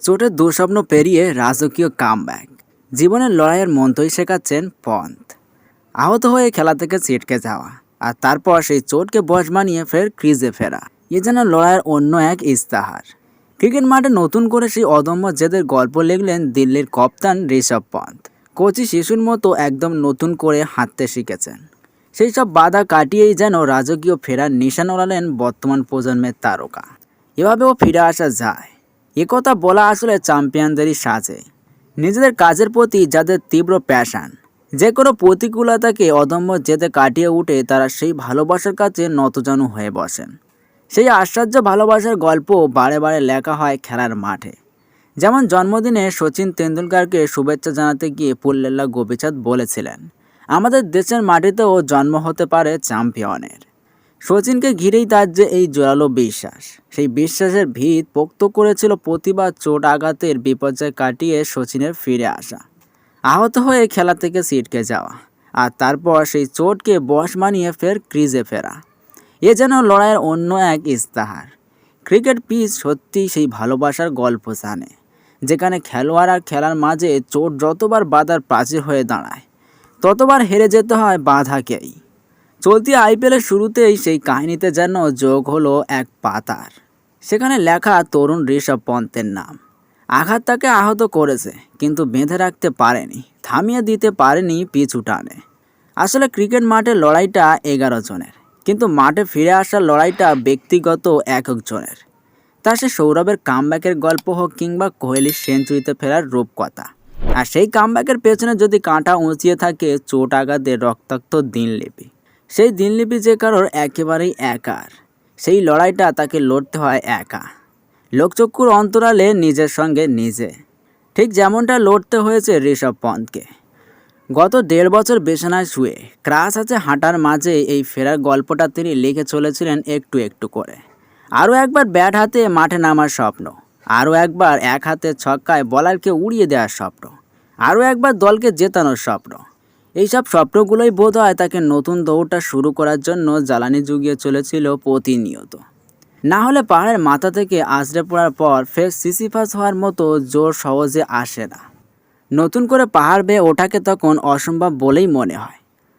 চোটের দুঃস্বপ্ন পেরিয়ে রাজকীয় কামব্যাক, জীবনের লড়াইয়ের মন্ত্রই শেখাচ্ছেন পন্থ। আহত হয়ে খেলা থেকে ছিটকে যাওয়া আর তারপর সেই চোটকে বশ মানিয়ে ফের ক্রিজে ফেরা, এ যেন লড়াইয়ের অন্য এক ইস্তাহার। ক্রিকেট মাঠে নতুন করে সেই অদম্য জেদের গল্প লিখলেন দিল্লির কপ্তান ঋষভ পন্থ। কোচি শিশুর মতো একদম নতুন করে হাঁটতে শিখেছেন। সেই সব বাধা কাটিয়েই যেন রাজকীয় ফেরার নিশান ওড়ালেন বর্তমান প্রজন্মের তারকা। এভাবেও ফিরে আসা যায়, একথা বলা আসলে চ্যাম্পিয়নদেরই সাজে। নিজেদের কাজের প্রতি যাদের তীব্র প্যাশন, যে কোনো প্রতিকূলতাকে অদম্য জেদে কাটিয়ে উঠে তারা সেই ভালোবাসার কাছে নতজানু হয়ে বসেন। সেই আশ্চর্য ভালোবাসার গল্প বারে বারে লেখা হয় খেলার মাঠে। যেমন জন্মদিনে সচিন তেন্ডুলকরকে শুভেচ্ছা জানাতে গিয়ে পুল্লেল্লা গোপীচাঁদ বলেছিলেন, আমাদের দেশের মাটিতেও জন্ম হতে পারে চ্যাম্পিয়নের। সচিনকে ঘিরেই তার যে এই জোরালো বিশ্বাস, সেই বিশ্বাসের ভিত পোক্ত করেছিল প্রতিবার চোট আঘাতের বিপর্যয় কাটিয়ে সচিনের ফিরে আসা, আহত হয়ে খেলা থেকে ছিটকে যাওয়া আর তারপর সেই চোটকে বশ মানিয়ে ফের ক্রিজে ফেরা। এ যেন লড়াইয়ের অন্য এক ইস্তাহার। ক্রিকেট পিচ সত্যিই সেই ভালোবাসার গল্প জানে, যেখানে খেলোয়াড় আর খেলার মাঝে চোট যতবার বাধার প্রাচীর হয়ে দাঁড়ায়, ততবার হেরে যেতে হয় বাধাকেই। চলতি আইপিএলের শুরুতেই সেই কাহিনীতে যেন যোগ হলো এক পাতার। সেখানে লেখা তরুণ ঋষভ পন্থের নাম। আঘাত তাকে আহত করেছে, কিন্তু বেঁধে রাখতে পারেনি, থামিয়ে দিতে পারেনি পিছু টানে। আসলে ক্রিকেট মাঠের লড়াইটা 11 জনের, কিন্তু মাঠে ফিরে আসার লড়াইটা ব্যক্তিগত একক জনের। তা সে সৌরভের কামব্যাকের গল্প হোক কিংবা কোহলির সেঞ্চুরিতে ফেরার রূপকথা। আর সেই কামব্যাকের পেছনে যদি কাঁটা উঁচিয়ে থাকে চোট আঘাতের রক্তাক্ত দিনলিপি, সেই দিনলিপি যে কারোর একেবারেই একার, সেই লড়াইটা তাকে লড়তে হয় একা, লোকচক্ষুর অন্তরালে নিজের সঙ্গে নিজে। ঠিক যেমনটা লড়তে হয়েছে ঋষভ পন্থকে। গত 1.5 বছর বিছানায় শুয়ে ক্রাশ আছে হাঁটার মাঝে এই ফেরার গল্পটা তিনি লিখে চলেছিলেন একটু একটু করে। আরও একবার ব্যাট হাতে মাঠে নামার স্বপ্ন, আরও একবার এক হাতে ছক্কায় বলারকে উড়িয়ে দেওয়ার স্বপ্ন, আরও একবার দলকে জেতানোর স্বপ্ন। এইসব স্বপ্নগুলোই বোধ হয় তাকে নতুন দৌড়টা শুরু করার জন্য জ্বালানি জুগিয়ে চলেছিল প্রতিনিয়ত। না হলে পাহাড়ের মাথা থেকে আছড়ে পড়ার পর ফের সিসিফাস হওয়ার মতো জোর সহজে আসে না। নতুন করে পাহাড় বেয়ে ওঠাকে তখন অসম্ভব বলেই মনে হয়।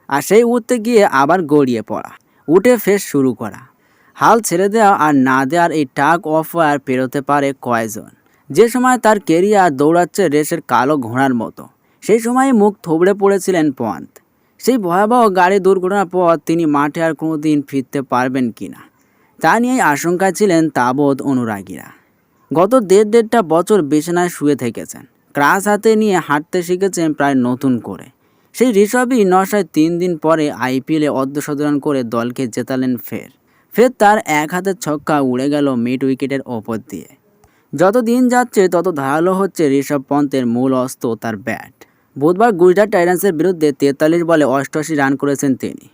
আর সেই উঠতে গিয়ে আবার গড়িয়ে পড়া, উঠে ফের শুরু করা, হাল ছেড়ে দেওয়া আর না দেওয়ার এই টাগ অফ ওয়ার পেরোতে পারে কয়জন। যে সময় তার কেরিয়ার দৌড়াচ্ছে রেসের কালো ঘোড়ার মতো, সেই সময় মুখ থুবড়ে পড়েছিলেন পন্থ। সেই ভয়াবহ গাড়ি দুর্ঘটনার পর তিনি মাঠে আর কোনো দিন ফিরতে পারবেন কিনা তা নিয়েই আশঙ্কায় ছিলেন তাবৎ অনুরাগীরা। গত দেড়টা বছর বিছানায় শুয়ে থেকেছেন, ক্রাশ হাতে নিয়ে হাঁটতে শিখেছেন প্রায় নতুন করে। সেই ঋষভই 903 দিন পরে আইপিএলে অর্ধশতরান করে দলকে জেতালেন ফের তার এক হাতের ছক্কা উড়ে গেল মিড উইকেটের ওপর দিয়ে। যত দিন যাচ্ছে তত ধারালো হচ্ছে ঋষভ পন্থের মূল অস্ত্র, তার ব্যাট। বুধবার গুজরাট টাইটান্সের বিরুদ্ধে 43 বলে 88 রান করেছেন তিনি।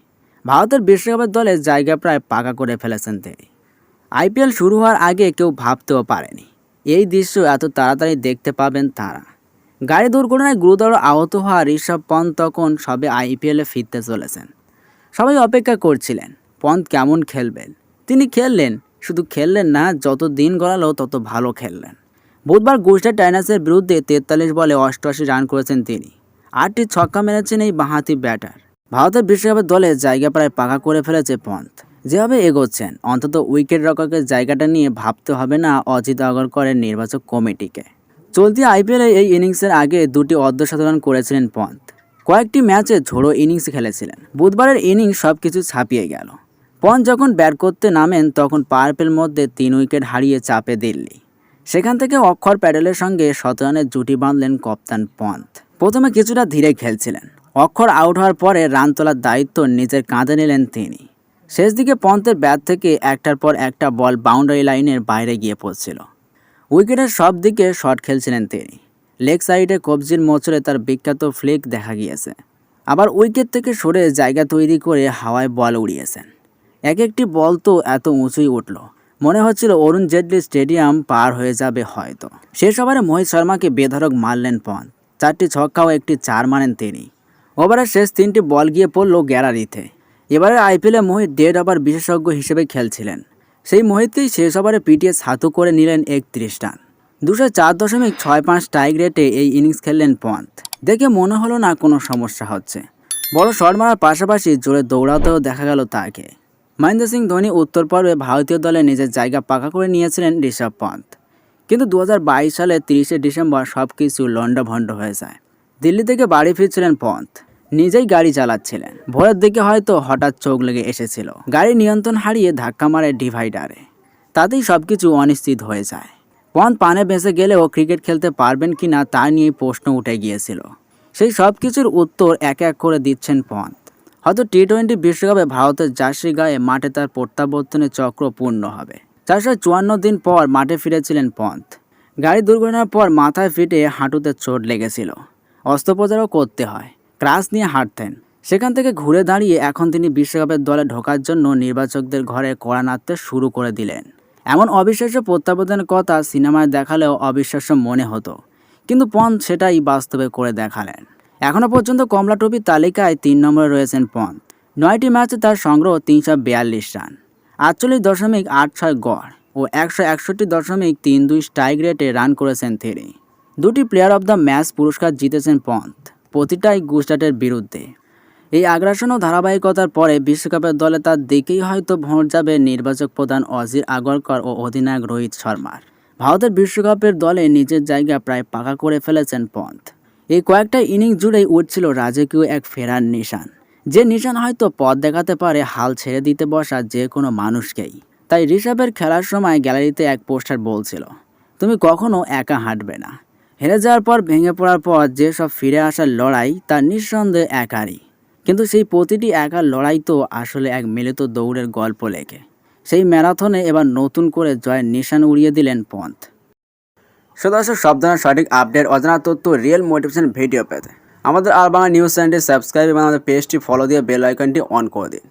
ভারতের বিশ্বকাপের দলে জায়গা প্রায় পাকা করে ফেলেছেন তিনি। আইপিএল শুরু হওয়ার আগে কেউ ভাবতেও পারেনি এই দৃশ্য এত তাড়াতাড়ি দেখতে পাবেন তারা। গাড়ি দুর্ঘটনায় গুরুতর আহত হওয়া ঋষভ পন্থ তখন সবে আইপিএলে ফিরতে চলেছেন। সবাই অপেক্ষা করছিলেন পন্থ কেমন খেলবেন। তিনি খেললেন, শুধু খেললেন না, যত দিন গড়ালো তত ভালো খেললেন। বুধবার গুজরাট টাইটান্সের বিরুদ্ধে 43 বলে 88 রান করেছেন তিনি। 8টি ছক্কা মেরেছেন এই বাঁহাতি ব্যাটার। ভারতের বিশ্বকাপের দলে জায়গা প্রায় পাকা করে ফেলেছে পন্থ। যেভাবে এগোচ্ছেন, অন্তত উইকেট রক্ষকের জায়গাটা নিয়ে ভাবতে হবে না অজিত আগরকরের নির্বাচক কমিটিকে। চলতি আইপিএলে এই ইনিংসের আগে 2টি অর্ধশতরান করেছিলেন পন্থ। কয়েকটি ম্যাচে ঝোড়ো ইনিংস খেলেছিলেন। বুধবারের ইনিংস সব কিছু ছাপিয়ে গেল। পন্থ যখন ব্যাট করতে নামেন তখন পাওয়ার প্লের মধ্যে 3 উইকেট হারিয়ে চাপে দিল্লি। সেখান থেকে অক্ষর প্যাটেলের সঙ্গে 17 রানের জুটি বাঁধলেন কপ্তান পন্থ। প্রথমে কিছুটা ধীরে খেলছিলেন। অক্ষর আউট হওয়ার পরে রান তোলার দায়িত্ব নিজের কাঁধে নিলেন তিনি। শেষ দিকে পন্থের ব্যাট থেকে একটার পর একটা বল বাউন্ডারি লাইনের বাইরে গিয়ে পড়ছিল। উইকেটের সব দিকে শট খেলছিলেন তিনি। লেগ সাইডে কবজির মোচড়ে তার বিখ্যাত ফ্লিক দেখা গিয়েছে। আবার উইকেট থেকে সরে জায়গা তৈরি করে হাওয়ায় বল উড়িয়েছেন। এক একটি বল তো এত উঁচুই উঠল, মনে হচ্ছিল অরুণ জেটলি স্টেডিয়াম পার হয়ে যাবে হয়তো। শেষ ওভারে মোহিত শর্মাকে বেধড়ক মারলেন পন্থ। 4টি ছক্কা ও একটি 4 মারেন তিনি। ওভারের শেষ 3টি বল গিয়ে পড়ল গ্যালারিতে। এবারে আইপিএলে মোহিত ডেড ওভার বিশেষজ্ঞ হিসেবে খেলছিলেন। সেই মোহিতকেই শেষ ওভারে পিটিয়ে ছাতু করে নিলেন 31 রান। 204.65 স্ট্রাইক রেটে এই ইনিংস খেললেন পন্থ। দেখে মনে হলো না কোনো সমস্যা হচ্ছে। বড় শট মারার পাশাপাশি জোরে দৌড়াতেও দেখা গেল তাকে। মহেন্দ্র সিং ধোনি উত্তর পর্বে ভারতীয় দলে নিজের জায়গা পাকা করে নিয়েছিলেন ঋষভ পন্থ। কিন্তু 2022 সালে 30শে ডিসেম্বর সব কিছু লণ্ডভণ্ড হয়ে যায়। দিল্লি থেকে বাড়ি ফিরছিলেন পন্থ। নিজেই গাড়ি চালাচ্ছিলেন। ভোরের দিকে হয়তো হঠাৎ চোখ লেগে এসেছিল। গাড়ি নিয়ন্ত্রণ হারিয়ে ধাক্কা মারে ডিভাইডারে। তাতেই সবকিছু অনিশ্চিত হয়ে যায়। পন্থ পানে ভেসে গেলেও ক্রিকেট খেলতে পারবেন কিনা তা নিয়ে প্রশ্ন উঠে গিয়েছিল। সেই সব কিছুর উত্তর এক এক করে দিচ্ছেন পন্থ। হয়তো টি-20 বিশ্বকাপে ভারতের জার্সি গায়ে মাঠে তার প্রত্যাবর্তনের চক্র পূর্ণ হবে। 454 দিন পর মাঠে ফিরেছিলেন পন্থ। গাড়ি দুর্ঘটনার পর মাথায় ফিটে হাঁটুতে চোট লেগেছিল। অস্ত্রোপচারও করতে হয়। ক্রাচ নিয়ে হাঁটতেন। সেখান থেকে ঘুরে দাঁড়িয়ে এখন তিনি বিশ্বকাপের দলে ঢোকার জন্য নির্বাচকদের ঘরে কড়া নাড়তে শুরু করে দিলেন। এমন অবিশ্বাস্য প্রত্যাবর্তনের কথা সিনেমায় দেখালেও অবিশ্বাস্য মনে হতো, কিন্তু পন্থ সেটাই বাস্তবে করে দেখালেন। এখনও পর্যন্ত কমলা ট্রফির তালিকায় 3 নম্বরে রয়েছেন পন্থ। 9টি ম্যাচে তার সংগ্রহ 342 রান, 48.86 গড় ও 161.32 স্ট্রাইক রেটে রান করেছেন তিনি। 2টি প্লেয়ার অব দ্য ম্যাচ পুরস্কার জিতেছেন পন্থ, প্রতিটাই গুজরাটের বিরুদ্ধে। এই আগ্রাসন ও ধারাবাহিকতার পরে বিশ্বকাপের দলে তার দিকেই হয়তো ভোট যাবে নির্বাচক প্রধান অজির আগরকর ও অধিনায়ক রোহিত শর্মার। ভারতের বিশ্বকাপের দলে নিজের জায়গা প্রায় পাকা করে ফেলেছেন পন্থ। এই কয়েকটা ইনিংস জুড়েই উঠছিল রাজকীয় এক ফেরার নিশান, যে নিশান হয়তো পথ দেখাতে পারে হাল ছেড়ে দিতে বসা যে কোনো মানুষকেই। তাই ঋষভের খেলার সময় গ্যালারিতে এক পোস্টার বলছিল, তুমি কখনো একা হাঁটবে না। হেরে যাওয়ার পর, ভেঙে পড়ার পর যেসব ফিরে আসার লড়াই, তা নিঃসন্দেহে একারই। কিন্তু সেই প্রতিটি একা লড়াই তো আসলে এক মিলিত দৌড়ের গল্প লেখে। সেই ম্যারাথনে এবার নতুন করে জয়ের নিশান উড়িয়ে দিলেন পন্থ। দর্শক, সব ধরনের সঠিক আপডেট, অজানা তথ্য, রিয়েল মোটিভেশন ভিডিও পেতে আমাদের আর বাংলা নিউজ চ্যানেলটি সাবস্ক্রাইব এবং আমাদের পেজটি ফলো দিয়ে বেল আইকনটি অন করে দিন।